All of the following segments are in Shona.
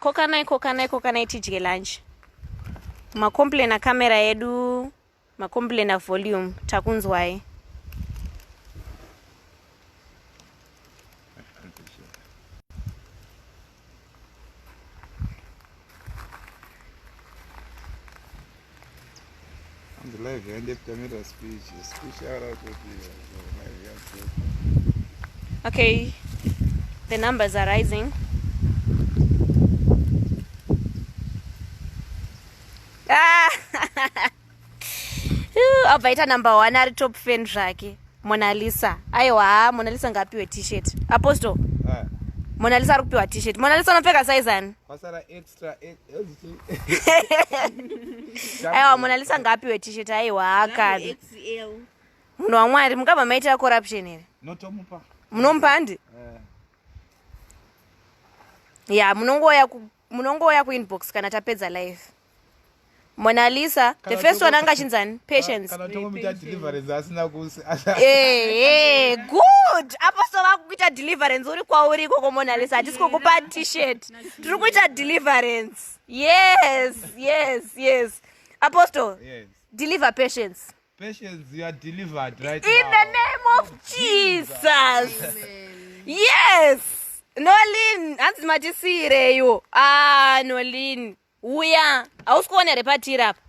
kokanai tidye lunch. Macomplaina camera yedu, macomplaina volume, takunzwai. Okay, the numbers are rising. Abaita number 1 ari top fan zvake Mona Lisa. Aiwa, Mona Lisa ngapiwe t-shirt. Apostle. Mona Lisa ari kupiwa t-shirt. Mona Lisa unopfeka size ani? Pasara extra. Aiwa, Mona Lisa ngapiwe t-shirt. Aiwa, akadi. XL. Munhu waMwari mukabva maita corruption here. Notomupa. Munompa handi? Yeah, munongoya kuinbox kana tapedza live. Mona Lisa, the first one anga chinzani? Patience. Kana tomuita deliverance asina kusi. Good. Apostle vakuita deliverance uri kwauri koko Mona Lisa. Hatisi kukupa t-shirt. Tiri kuita deliverance. Yes. Apostle. Yes. Deliver Patience. Patience, you are delivered right In now. the name of Jesus. Amen. Yes. Nolin, hanzi matisireyo. Nolin. Uya, ausikuona repatira apa.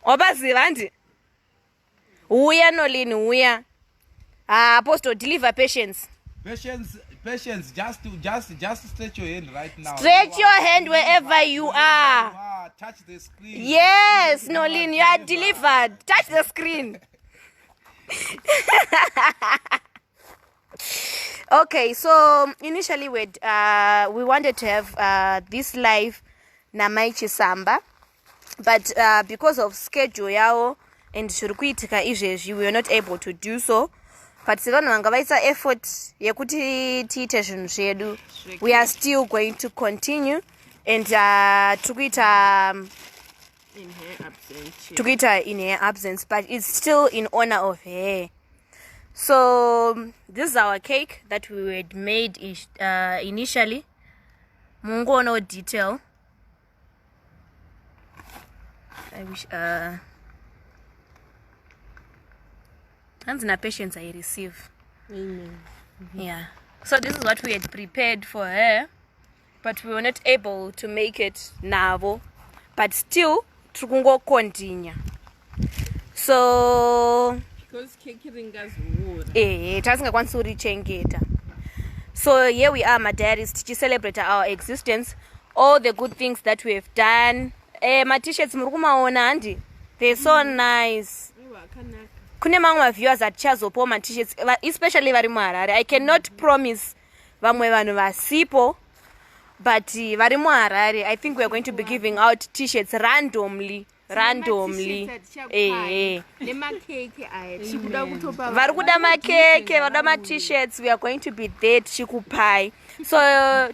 Wabaziva handi? Uya Nolin, uya. Apostle, deliver Patience. Patience, just stretch your hand right now. Stretch your hand wherever you are. Touch the screen. Yes, Nolin, you are delivered. Touch the screen. Okay, so initially we wanted to have this live na Maichi Samba, but because of schedule yao and shurikuitika izvezvi we were not able to do so. But sevanhu vanga vaisa effort yekuti tiite zvinhu zvedu, we are still going to continue and tukuita in her absence, but it's still in honor of her. So this is our cake that we had made initially. Mungo no detail. I wish hands na Patience I receive. Amen. Yeah. So this is what we had prepared for her, but we were not able to make it navo. But still, tukungo continue. So Because cake ringas tasingakwanisi kurichengeta. So here we are, my diaries, to celebrate our existence, all the good things that we have done. My t-shirts murukumaona handi, they're so nice. Kune mamwe viewers atichazopawo ma t-shirts, especially vari muHarare. I cannot promise vamwe vanhu vasipo, but vari muHarare, I think we are going to be giving out t-shirts randomly. Vari kuda makeke, vada ma t-shirts, we are going to be there tichikupai. So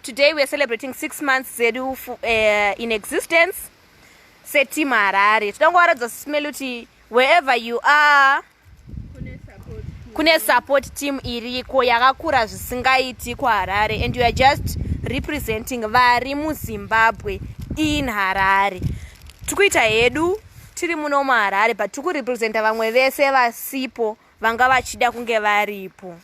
today we are celebrating 6 months zedu in existence. Seti Harare. Tidongowaradza Sis Melly wherever you are, kune support team iriko yakakura zvisingaiti kuHarare, and you are just representing vari muZimbabwe in Harare. Tukuita hedu tiri muno muHarare, but tukurepresenta vamwe vese vasipo vanga vachida kunge varipo.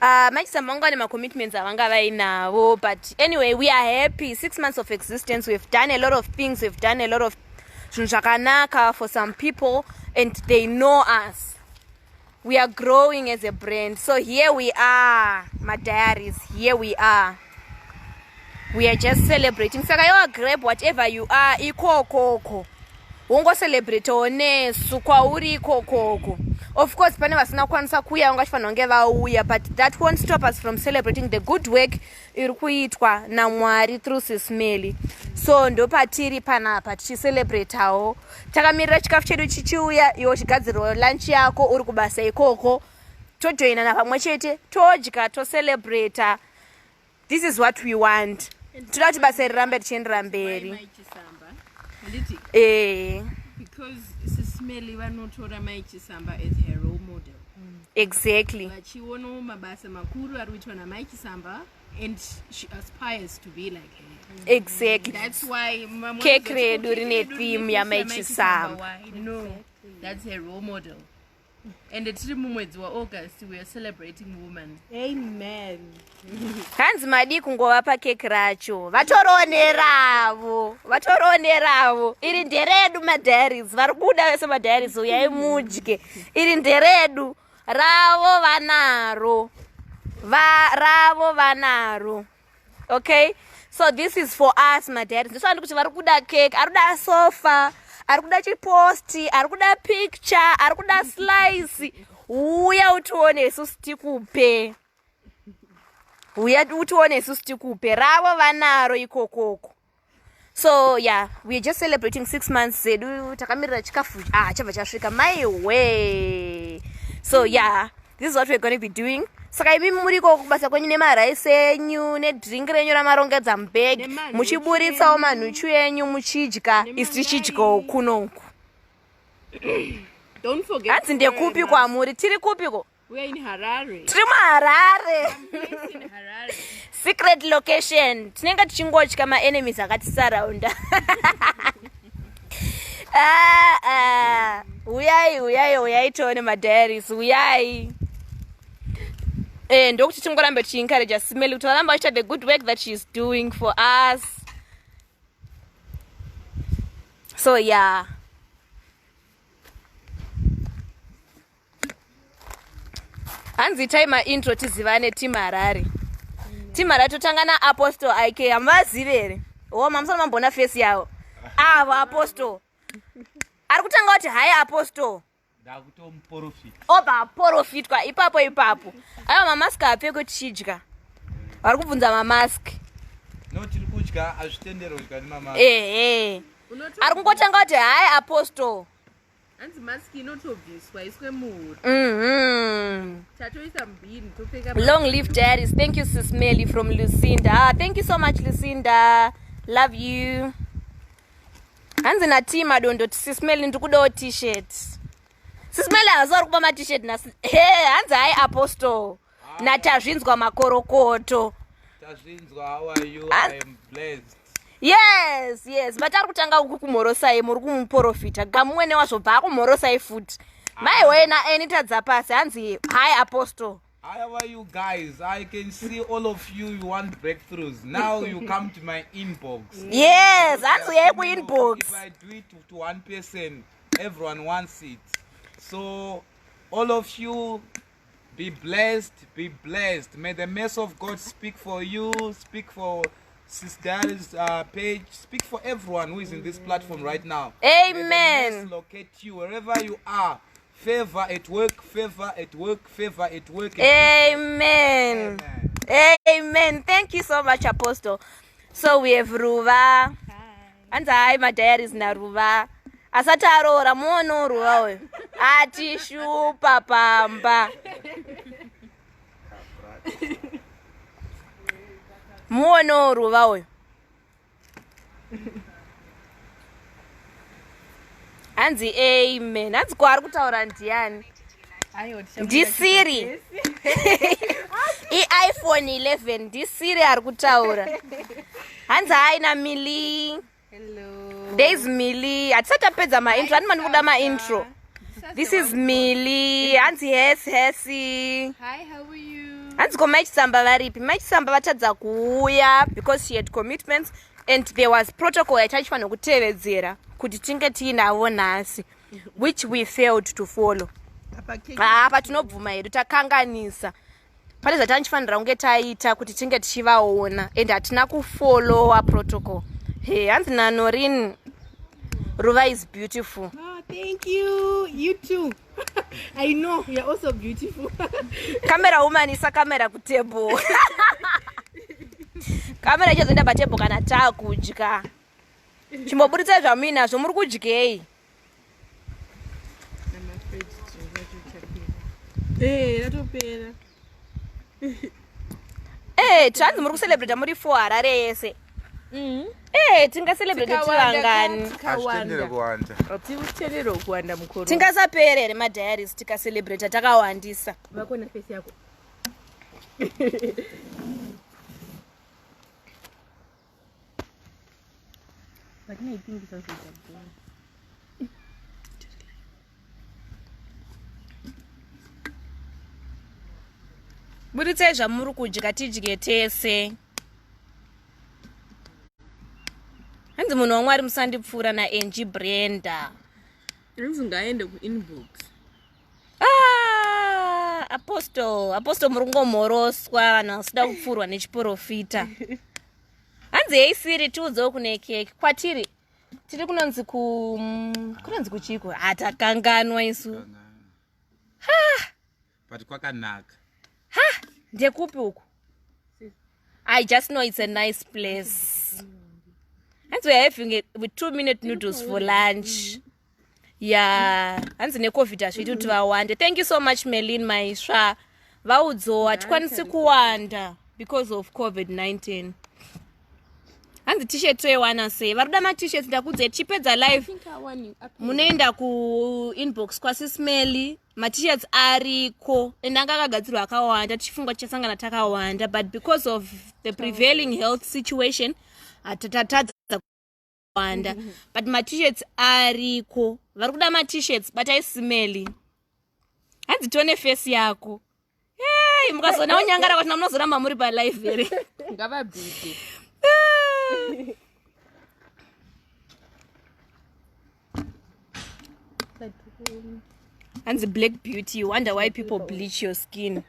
Machisa manga nema commitments avanga vainavo, but anyway, we are happy. 6 months of existence, we've done a lot of things, we've done a lot of zvakanaka for some people, and they know us. We are growing as a brand. So here we are, my diaries, here we are. We are just celebrating. Saka you grab whatever you are, ikokoko. Wongo celebrate onesu kwauri ikokoko. Of course, pane vasina kwanisa kuya ungachifana kunge vauya, but that won't stop us from celebrating the good work iri kuitwa naMwari through Sis Melly. So ndo patiri panapa tichicelebrateawo. Takamirira chikafu chedu chichiuya, iwo chigadzirwa lunch yako uri kubasa ikoko. Tojoina na pamwe chete, todya, to celebrate. This is what we want. Toda kuti basa rirambe richiendera mberi. Because Sis Melly vanotora Maichi Samba as her role model. Exactly. Vachionawo mabasa makuru ari kuitwa naMaichi Samba and she aspires to be like her. Exactly. That's why Mama Cake redu rine theme yamechisamba. No, that's her role model. And the Trimumwedzi wa August, we are celebrating women. Amen. Hanzi madi kungova pakeke racho. Vatoroneravo. Iri nderedu madiaries. Varikuda vese madiaries uyai mudye. Iri nderedu. Ravo vanaro. Okay? So this is for us madiaries. This one kuti varikuda cake, arikuda sofa, arikuda chiposti, arikuda picture, arikuda slice. Uya utione isusu tikupe. Ravo vanaro ikokoko. So yeah, we're just celebrating 6 months. Zedu takamirira chikafu. Chabva chasvika my way. So yeah, this is what we're going to be doing. Saka imi muriko kubasa kwenyu nemaraisi enyu nedrink renyu ramarongedza mubhegi muchiburitsawo manhuchu enyu muchidya isi tichidyawo kunoku. Don't forget. Hanzi ndekupi kwamuri? Tiri kupiko? We're in Harare. Tiri muHarare. I'm in Harare. Secret location. Tinenge tichingodya maenemies akatisurrounda. Uyai tione madiaries. Uyai. Ndokuti tingorambe tichiencourage Smelly kuti varamba vachiita the good work that she's doing for us. So yeah. Hanzi itai intro tizivane team Harare. Team Harare totanga na Apostle IK. Hamazivi here? Mamusana mambona face yavo. Avo Apostle. Arikutanga kuti hai Apostle. Oba porofitwa ipapo. Ayo mamask apfeko tichidya. Vari kubvunza mamask. No tiri kudya azvitendero kudya nemamask. Ari kungotanga kuti hai Apostle. Hanzi mask inotobviswa iswe muhuro. Tatoisa mbiri topfeka. Long live diaries. Thank you Sis Melly from Lucinda. Thank you so much Lucinda. Love you. Hanzi na team adondo Sis Melly ndikudawo t-shirt. Sis Melly hazori kuba ma t-shirt nasi. Hanzi hai Apostle. Natazvinzwa makorokoto. Tazvinzwa, how are you? I am blessed. Yes. But ari kutanga uku kumorosai muri kumuprofita. Gamwene wazobva akumorosai futi. Mai wena enitadza pasi hanzi hi Apostle. How are you guys? I can see all of you want breakthroughs. Now you come to my inbox. Yes, hanzi yai kuinbox. If I do it to one person, everyone wants it. So all of you be blessed. May the mercy of God speak for you, speak for Sis Diaries page, speak for everyone who is in this platform right now. Amen. May the mercy locate you wherever you are. Favor at work, favor at work. Amen. Thank you so much Apostle. So we have Ruva. Anza hai my diaries na Ruva. Asati arora muono Ruva we. Atishupa pamba. Muono Ruva we. Hanzi amen. Hanzi kwari kutaura ndiani? Ndisiri. iPhone 11 ndisiri ari kutaura. Hanzi haina Milly. Hello. There's Milly. Atisatapedza maintro. Ani mandikuda maintro. This is Milly. Hanzi Hesi. Hi, how are you? Hanzi ko Machisamba varipi? Machisamba vatadza kuuya because she had commitments and there was protocol yatachifanira kutevedzera kuti tinge tiinavo nhasi, which we failed to follow. Apa tinobvuma hedu takanganisa. Pane zvatanchifanira kunge taita kuti tinge tichivaona and hatina kufollowa protocol. Hey, hanzi Norin, Ruva is beautiful. Oh, thank you. You too. I know you're also beautiful. Camera woman isa camera kutable. Camera chazoenda patable kana taakudya. Chimboburitsa zvamina zvomuri kudyei. I'm afraid to. Hey, ratopera. Tanzi muri kucelebrate muri 4 Harare yese. Tinga celebrate tivangani. Azvitendere kuwanda. Tikutenderero kuwanda mukoro. Tingasapere here madiaries tika celebrate takawandisa. Vakona face yako. But I think it's also a Buritsai zvamuri kudya tidye tese. Hanzi munhu waMwari musandipfuura naNG Brenda. Hanzi ngaende kuinbox. Apostle murungomhoroswa vanhu vasida kupfurwa nechiprofita. Hanzi yeisiri tiudzewo kune keke kwatiri. Tiri kunonzi kuchiko hatakanganwa isu. But kwakanaka. Ndekupi uku? I just know it's a nice place. And we're having it with 2-minute noodles for lunch. Yeah. And the COVID as we do to our wonder. Thank you so much, Melin Maisha. Vaudzo atikwanisi kuwanda because of COVID-19. And the t-shirt we wanna say. Varuda ma t-shirts ndakudze chipedza live. Munoenda ku inbox kwa Sis Melly. Ma t-shirts ariko. Endanga akagadzirwa akawanda tichifungwa tichasangana takawanda, but because of the prevailing health situation atatadza wanda. But ma t-shirts ariko. Varuda ma t-shirts but I smelly. Hanzi tone face yako. Hey, mukazona unyangara kuti munozoramba muri pa live here. Ngava busy. And the black beauty, you wonder why people bleach your skin.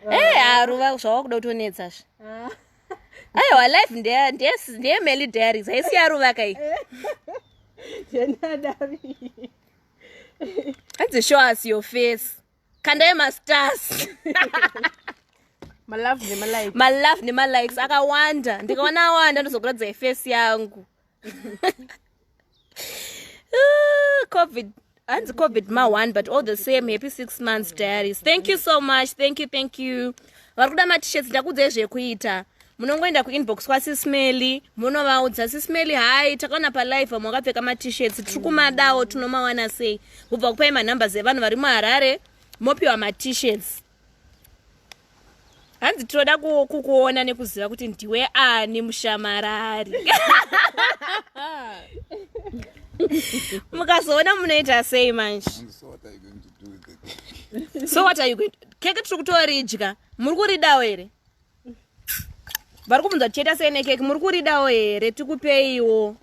Hey, aruva zvawakuda kutonetsa. Aiwa life ndiye Melly Diaries. Haisi aruva kai. And show us your face. Kanda ma stars. My love nema likes akawanda. Ndikaona wanda ndozokuradza face yangu. COVID ma one, but all the same, happy 6 months diaries. Thank you so much. Thank you. Varikuda ma t-shirts ndakudze zvekuita. Munongoenda ku inbox kwa Sis Melly, munovaudza Sis Melly hai takaona pa live mwakapfeka ma t-shirts tirikumadawo tunomawana sei. Kubva kupai ma numbers evanhu vari mu Harare, mopiwa ma t-shirts. Hanzi tinoda kukuona nekuziva kuti ndiwe ani mushamarari. Mukazoona munoita sei manje? So what are you going to do with it? So what are you going to do? Keke tiri kutoridya. Muri kuridawo here? Vari kubvunza tichita sei nekeke muri kuridawo here? Tikupeiwo.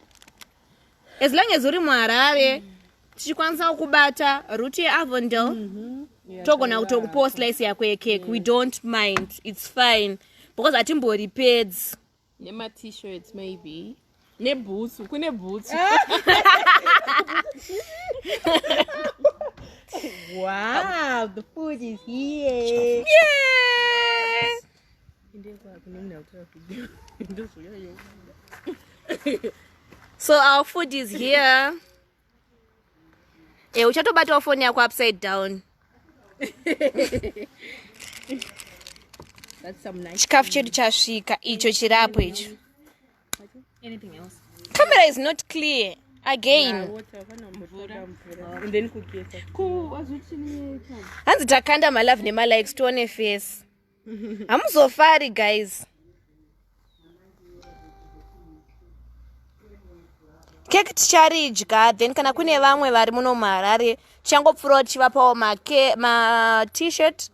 As long as uri muHarare, tichikwanisa kukubata route yeAvondale. Togona kutokupoa slice yako yekeke. We don't mind. It's fine. Because atimbori pads. Nema t-shirts maybe. Ne boots. Kune boots. Wow, the food is here. Yeah. So our food is here. Uchatobata phone yako upside down. That's some nice. Chikafu chedu chasvika icho chirapo icho. Anything else? Camera is not clear again. And then cook it. Hanzi takanda my love nema likes tuone face. Hamuzofari guys. Keke ticharidya, then kana kune vamwe vari muno muHarare tichangopfuura tichivapawo ma t-shirt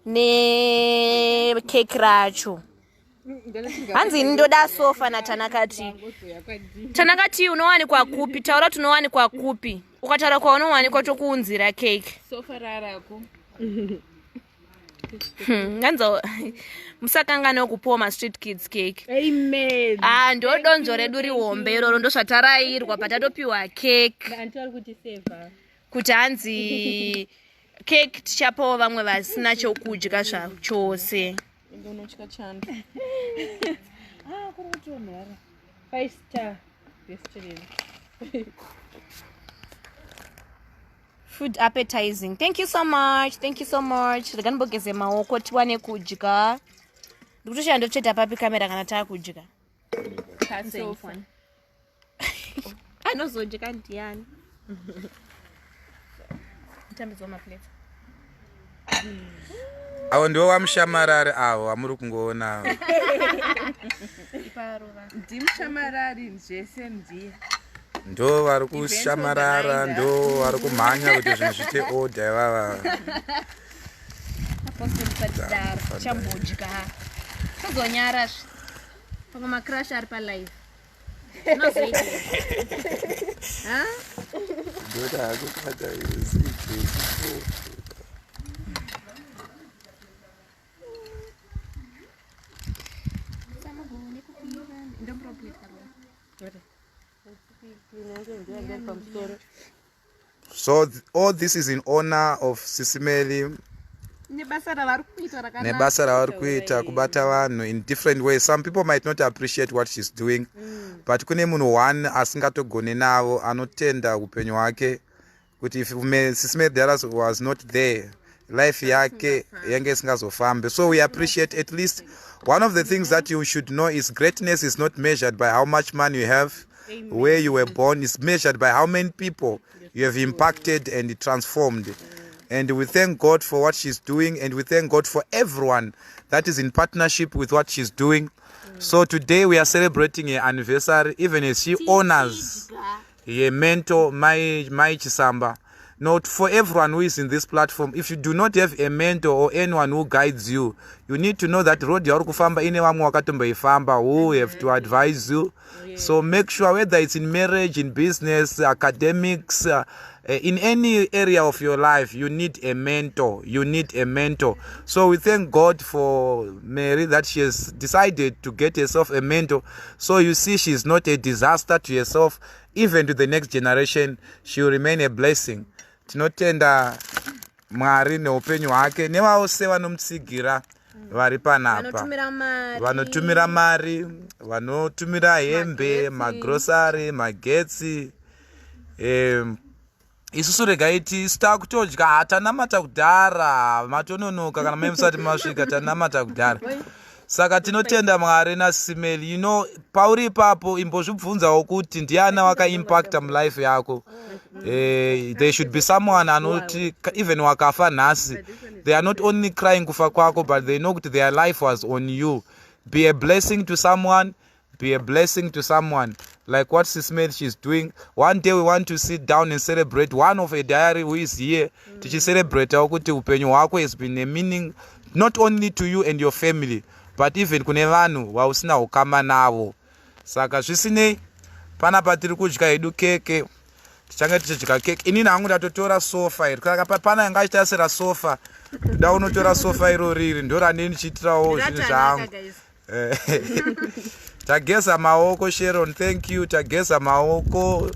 ne cake racho. Hanzi ini ndoda sofa naTanakati. Tanakati unowanikwa kupi? Taura kuti unowanikwa kupi? Ukataura kwa unowanikwa tokuunzira cake. Sofa rarako. Nganzo musakangana kupuwa ma street kids cake. Amen. Ndo donzo redu rihombe iroro ndo zvatarairwa patatopiwa cake. Until kuti save. Kuti hanzi cake tichapawo vamwe vasina chokudya zvachose. Ndonotya chando. Kuri kutonhara. 5-star restaurant. Food appetizing. Thank you so much. Reganibogeze maoko tiwane kudya. Ndikutoshaya ndotsveta papi kamera kana taakudya. Passing fun. Anozodya ndiani? Tambidzwa ma plate. Avo ndiwo vamushamarari avo vamuri kungoona. Ndimushamarari zvese ndiye. Ndo vari kushamarara, ndo vari kumhanya kuti zvinhu zviite order ivava. Chambodya. Tozonyara zve. Pamwe macrash ari palive. Ndoda hakupata izvi. So all this is in honor of Sis Melly. Nebasa ravari kuita kubata vanhu in different ways. Some people might not appreciate what she's doing, but kune munhu one asingatogone navo anotenda upenyu hwake kuti if Sis Melly Diaries was not there, life yake yange isingazofambe. So we appreciate at least one of the things that you should know is greatness is not measured by how much money you have. Amen. Where you were born is measured by how many people you have impacted and transformed. And we thank God for what she's doing, and we thank God for everyone that is in partnership with what she's doing. So today we are celebrating her anniversary, even as she honors her mentor, Mai Chisamba. Not for everyone who is in this platform. If you do not have a mentor or anyone who guides you, you need to know that road yauri kufamba ine vamwe wakatomboifamba who have to advise you. So make sure whether it's in marriage, in business, academics, in any area of your life, you need a mentor. You need a mentor. So we thank God for Mary that she has decided to get herself a mentor. So you see, she's not a disaster to herself. Even to the next generation, she will remain a blessing. Tinotenda Mwari neupenyu hwake nevose vanomutsigira vari panapa, vanotumira mari, vanotumira hembe, magrosari, magetsi. Isusu regai iti takutodya hatanamata kudhara, matononoka kana musati masvika tanamata kudhara. Saka tinotenda Mwari naSis Melly. You know, pauri ipapo imbozvibvunzawo kuti ndiana wakaimpacta mulife yako. There should be someone anoti even wakafa nhasi, they are not only crying kufa kwako, but they know that their life was on you. Be a blessing to someone. Be a blessing to someone. Like what Sis Melly she's doing. One day we want to sit down and celebrate one of a diary who is here. To celebrate kuti upenyu hwako has been a meaning not only to you and your family, but even kune vanhu vausina ukama navo. Saka zvisinei, panapa tiri kudya hedu keke. Tichanga tichidya keke. Inini hangu ndatotora sofa iri. Saka pana yanga ichitasira sofa. Da unotora sofa iro riri ndo ranini ndichiitirawo zvinhu zvangu. Tageza maoko Sharon, thank you. Tageza maoko.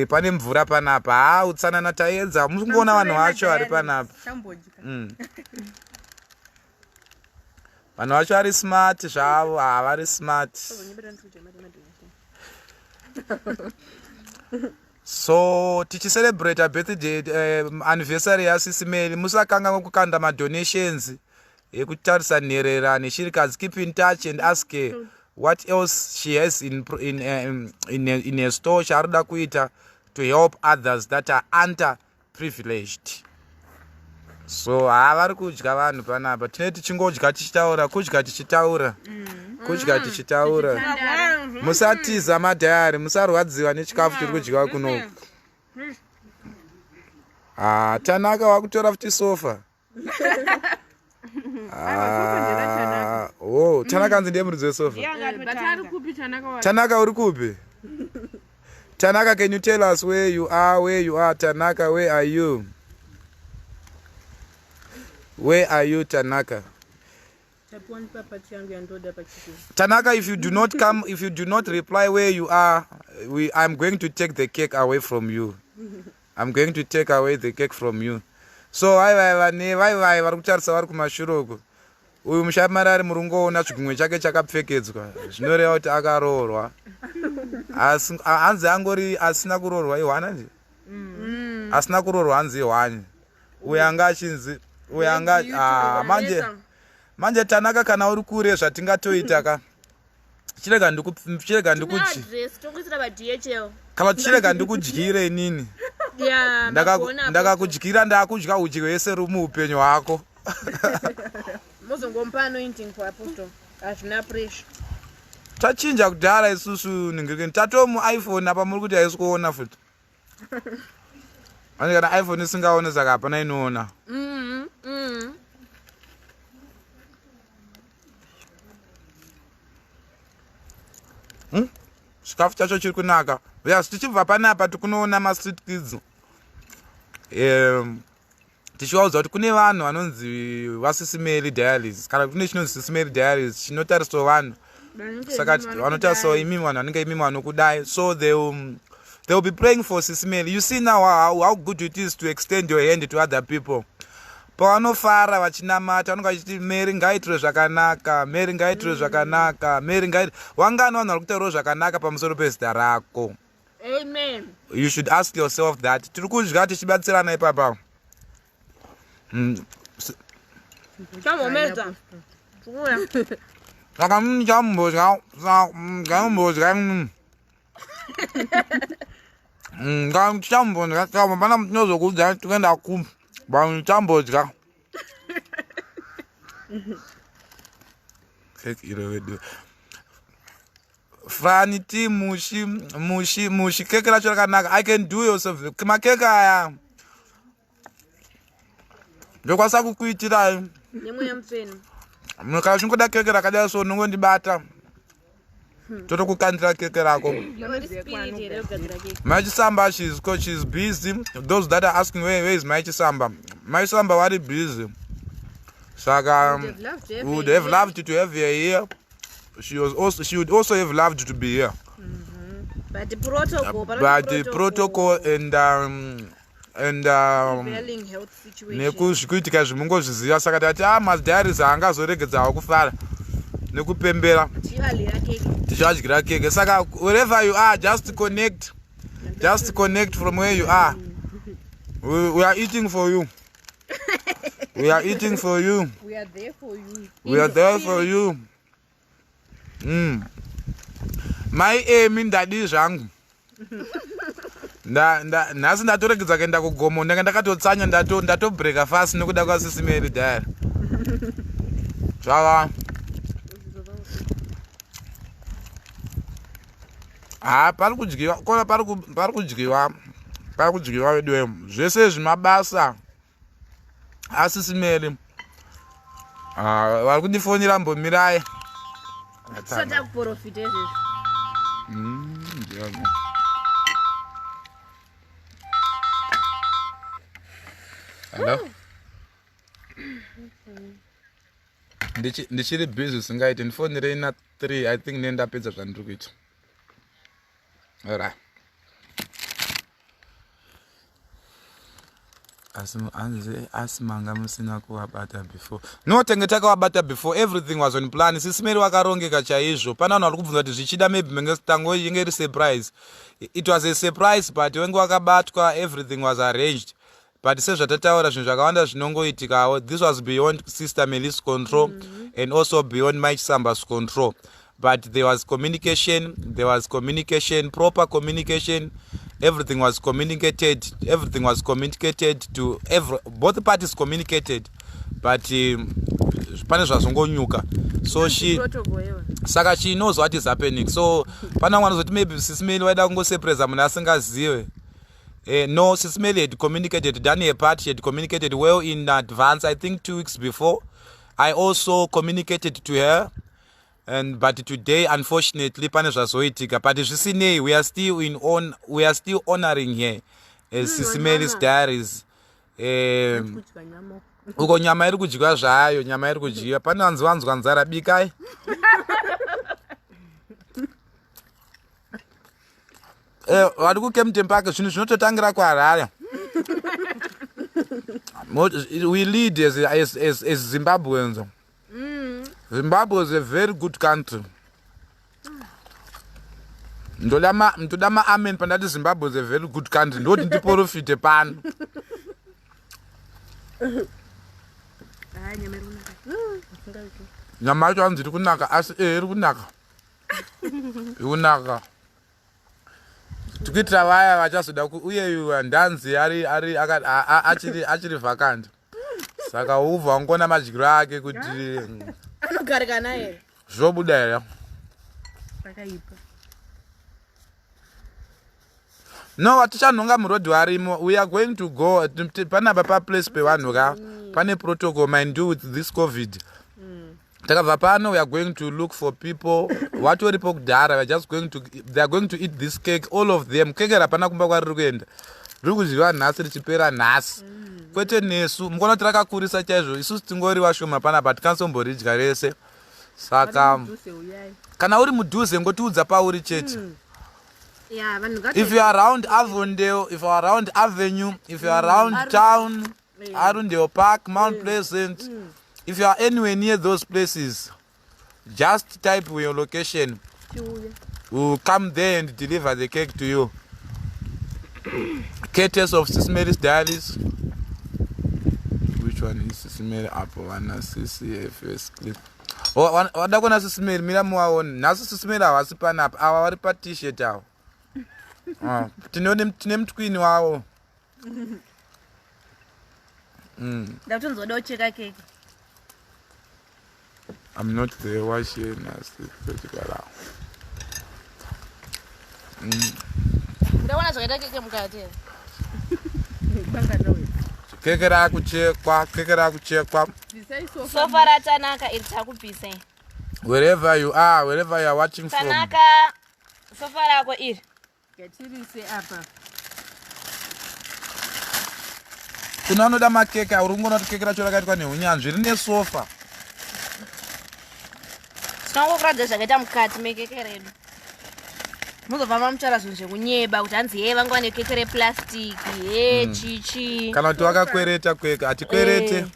Pane mvura panapa. Utsanana taedza. Musikuona vanhu vacho vari panapa. Vanhu vacho vari smart zvavo, vari smart. So tichicelebrate birthday anniversary yaSis Melly, musakanga kukanda madonations ekutarisa nherera neshirikadzi. Keep in touch and ask her what else she has in her store chaarida kuita to help others that are underprivileged. So vari kudya vanhu panapa. Tinenge tichingodya tichitaura, kudya tichitaura, kudya tichitaura. Musatiza madhayari, musarwadziwa nechikafu tiri kudya kunoku. Tanaka wakutora futi sofa. Tanaka anzi ndiye muridzi wesofa. Tanaka uri kupi? Tanaka, can you tell us where you are? Tanaka, where are you? Where are you, Tanaka? Tanaka, if you do not come, if you do not reply where you are, I'm going to take the cake away from you. I'm going to take away the cake from you. So vai vari kutarisa vari kumashuroko. Uyu mushamarari murungoona chigumwe chake chakapfekedzwa. Zvinoreva kuti akaroorwa. Hanzi angori asina kuroorwa ihwana nje. Asina kuroorwa hanzi ihwani. Uyu anga achinzi manje Tanaka kana uri kure zvatingatoita ka. Chirega ndikuchi. Kama chirega ndikudyire nini? Ndakakudyira ndakudya udyi wese rumuupenyu hwako. muzongompa anointing for apostle hazvina pressure tachinja kudhara isusu ningirikeni tatomu iPhone apa muri kuti haisi kuona futi ani kana iPhone isingaone saka hapana inoona chikafu chacho chiri kunaka yes tichibva panapa tikunoona ma-street kids tichivaudza kuti kune vanhu vanonzi vaSis Melly Diaries kana kune chinonzi Sis Melly Diaries chinotarisawo vanhu saka vanotarisawo imimi vanhu vanenge imimi vanokudai so they will be praying for Sis Melly. You see now how good it is to extend your hand to other people. Pavanofara vachinamata vanonga vachiti Mary ngaiitire zvakanaka, Mary ngaiitire zvakanaka, Mary ngaiitire wangano vanhu vari kutaurawo zvakanaka pamusoro pezita rako. Amen. You should ask yourself that. Tiri kudya tichibatsirana ipapa. Chamomedza. Saka chambodya, chambodya, pana mutinozokudza toenda chambodya. Franity mushi keke racho rakanaka. I can do yourself. Makeke aya ndokwanisa kukuitira nemweya mupfeni kana uchingoda keke rakadai so unongondibata totokukandira keke rako. Maichisamba she's busy. Those that are asking where is Maichisamba wari busy saka would have loved to have her here. She would also have loved to be here. But the protocol and prevailing health situation nekuzvikuitika zvimungozviziva saka tati maDiaries haangazoregedzawo kufara nekupembera tichivadyira keke saka wherever you are just connect from where you are. We are eating for you. We are eating for you. We are there for you. We are there for you. My aim ndadi zvangu nhasi ndatoregedza kuenda kugomo ndanga ndakatotsanya ndatobreaka fast nekuda kwaSis Melly Diary zvava pari kudyiwa kona pari kudyiwa vedu zvese zvimabasa aSis Melly vari kundifonera mbomirai sata kuprofita izvezvi. Hello? Ndichiri busy singaiti ndifonere ina 3 I think nendapedza zvandiri kuita. Alright. Asimanga musina kuwabata before. No tenge takawabata before, everything was on plan. Sis Melly wakarongeka chaizvo. Pana vanhu vari kubvunza kuti zvichida maybe mengestango inge iri surprise. It was a surprise but wenge wakabatwa everything was arranged. But sezvatataura zvinhu zvakawanda zvinongoitikawo. This was beyond Sister Melly's control and also beyond Maichisamba's control. But there was communication, proper communication. Everything was communicated to both parties communicated. But pane zvazongonyuka. So saka she knows what is happening. So pana wanozoti maybe Sis Melly waida kungosurprise munhu asingazive. No, Sis Melly had communicated, done her part. She had communicated well in advance. I think 2 weeks before. I also communicated to her. But today, unfortunately, pane zvazoitika. But zvisinei, we are still honoring her as Sis Melly's Diaries. Uko nyama iri kudyiwa zvayo, nyama iri kudyiwa. Pane wanzwa nzara bikai. Vari kuKempton Park zvinhu zvinototangira kuHarare. We lead as Zimbabweans. Zimbabwe is a very good country. Ndoda ma-amen pandati Zimbabwe is a very good country. Ndoti ndiprofite pano. Nyama yacho hanzi iri kunaka asi iri kunaka. Ikunaka. Tukuitira vaya vachazoda uye ndanzi achiri vacant. saka ubva ungona madyiro ake kuti Anogarika naye. zvobuda here. Pakaipa. No, watichanhonga murodhi warimo. We are going to go panapa paplace pevanhu ka pane protocol mind do with this COVID. Takabva pano we are going to look for people vatoripo kudhara they are going to eat this cake, all of them. Keke rapana kumba kwariri kuenda riri kudyiwa nhasi richipera nhasi kwete nesu mukona kuti rakakurisa chaizvo. Isusu tingori vashoma panapa tikanzomboridya rese. Saka kana uri mudhuze ngotiudza pauri chete. Yeah, If you are around Avondale, if you are around Avenue, if you are around town, Arundale Park, Mount Pleasant, if you are anywhere near those places, just type your location. We'll come there and deliver the cake to you. Courtesy of Sis Melly Diaries. Which one is Sis Melly Apple? One CCFS clip. Wadakona Sis Melly, mira muwaona. Naso Sis Melly awasi panapa. Awa wari pa t-shirt awo. Tine mtwini wawo. Ndakutonzoda ucheka keke. I'm not there. Why she nasty? Ndaona zvakaita keke mukati. Keke rakuchekwa. Sofa ratanaka iri takubvisa. Wherever you are watching from. Tanaka sofa rako iri. Gatirise apa. Kuna anoda makeke urungona kuti keke racho rakaitwa neunyanzvi rine sofa. Tinongokuradza zvakaita mukati mekeke redu. Muzobva mutaura zvinhu zvekunyeba kuti hanzi ye vangwa nekeke replastiki chichi. Kana kuti wakakwereta kweka hatikwerete.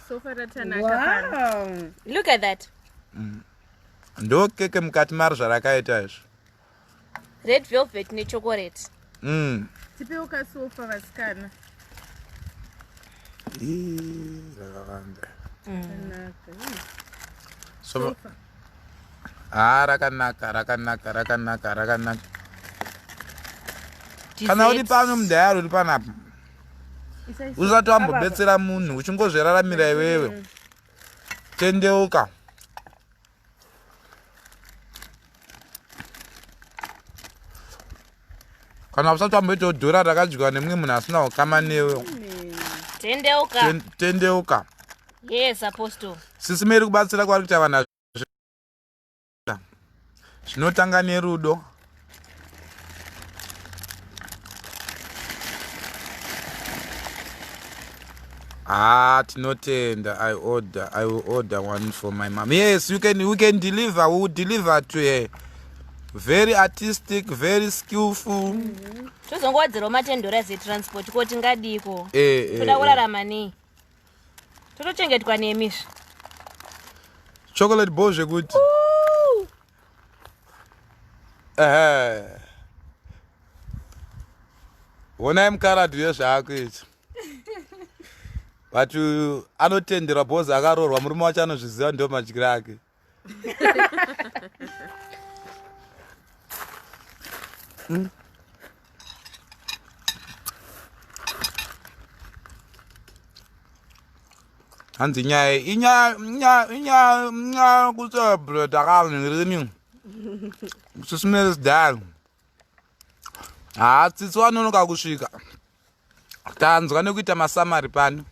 Sofa ratanaka pana. Look at that. Ndo keke mukati maro zvarakaita izvo. Red velvet nechocolate. Tipeuka sofa vasikana. Rakawanda. Sofa. Rakanaka. Kana uri pano mudhayaro uri panapa. Usati wambobetsera munhu uchingozviraramira iwewe. Tendeuka. Kana usati wamboita dhora rakadyiwa nemumwe munhu asina kukama newe. Tendeuka. Yes, Apostle. Sisi Melly kubatsira kwari kuita vanhu zvinotanga nerudo. Tinotenda. I will order one for my mom. Yes, we can deliver. We will deliver to her. Very artistic, very skillful. Tozongowadzirawo matendora zetransport kuti ngadiko. Toda kurarama nei. Totochengetwa nemisha. Chocolate balls zvekuti. Onai mukaradhi wezvaakuita. But anotenderwa bhozi akarorwa murume wacho anozviziva ndo madyiro ake. Hanzi inyaya kucelebrate akanhirini. Sis Melly Diaries. Tsitsi wanonoka kusvika. Tanzwa nekuita masamari pano.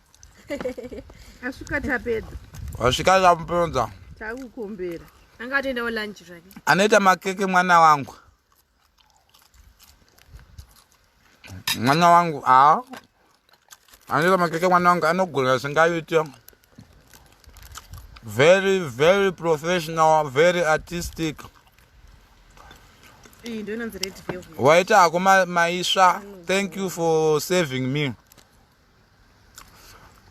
Asvika tapedza. Wasvika tamupenza. Takukombera. Angatoendawo lunch zvake. Anoita makeke mwana wangu. Mwana wangu anoita makeke mwana wangu anogona singaite. Very, very professional, very artistic. Ndonanzi red velvet. Waita hako maisha. Thank you for saving me.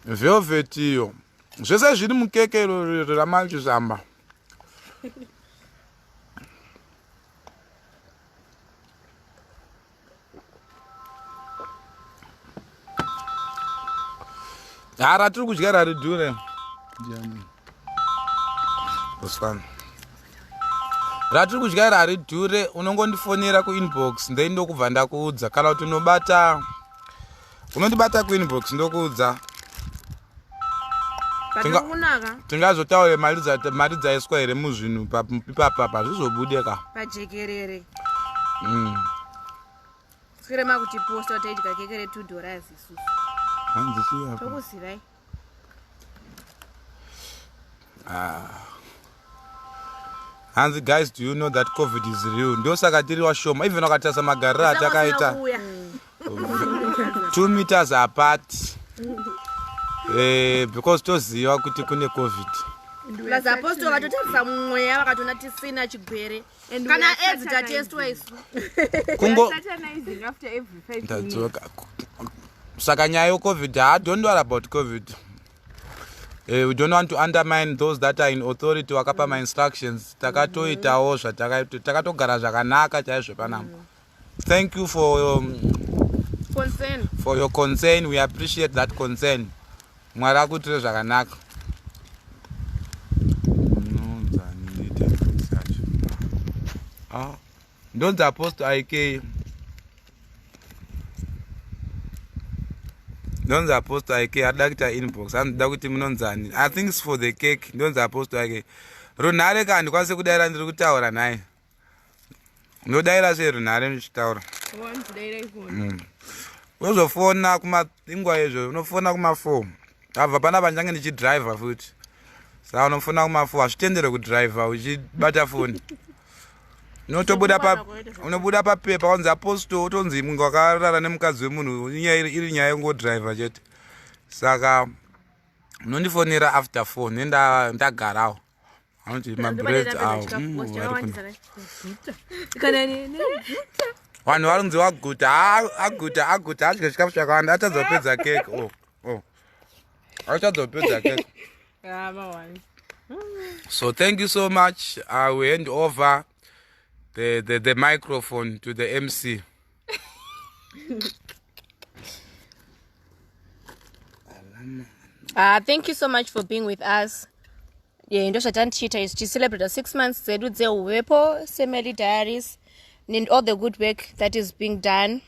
Velvet iyo. Zvese zviri mukeke ramachizamba. Ratiri kudya raridhure. Ratiri kudya raridhure unongondifonera kuinbox ndokubva ndakuudza kana kuti unondibata kuinbox ndokuudza. tingazotaura mari dzaiswa here muzvinhu ipapapa zvizobudeka pajekerere sirema kuti posta taidya kekere $2 isusu tokuzivai hanzi guys, do you know that COVID is real? Ndosaka tiri washoma even wakatarisa magariro atakaita 2 meters apart because toziva kuti kune COVID. vazapostori vatotarisa mumweya vakatona tisina chigwere kana edzi tatestwa isu saka nyaya yecovid don't worry about COVID. We don't want to undermine those that are in authority wakapa my instructions. Takatoitawo takatogara zvakanaka chaizvo panapa. Thank you for your concern. We appreciate that concern. Mwari akutire zvakanaka. Don't post IK. Don't post IK. I'd like to inbox. I'm dakuti munonzani. I think it's for the cake. Don't post IK. Runare kandi kwase kudaira ndiri kutaura naye. Ndodaira sei runare ndichitaura. Uzofona kuma ingwa izvo, unofona kuma 4. Abva pana panjange ndichidriver futi. Saka unofona kuma 4 azvitendere kudriver uchibata phone. Unobuda papepa wanzi aposto utonzi mungu wakarara nemukadzi wemunhu iri nyaya yengodriver chete. Saka unondifonera after 4 nenda ndagarawo. Anoti mabreds awo. Vanhu varunzi aguta adya chikafu chakawanda achadzopedza cake. Achadzopedza cake. So thank you so much. I will hand over the microphone to the MC. Thank you so much for being with us. Ndo zvatandichiita izvi tichicelebrate 6 months dzedu dzeuvepo Sis Melly Diaries and all the good work that is being done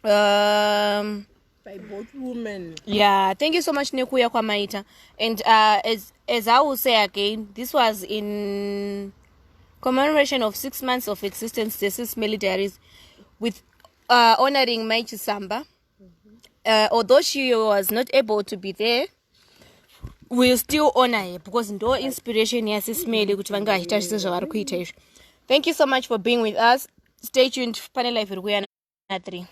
by both women. Yeah, thank you so much nekuya kwamaita. And as I will say again, this was in commemoration of 6 months of existence, the Sis Melly Diaries, with honoring Mai Chisamba. Although she was not able to be there, we'll still honor her because no inspiration ya Sis Melly kuti vange vachiita zvese zvavari kuita izvi. Thank you so much for being with us. Stay tuned. Pane live iri kuya na 3.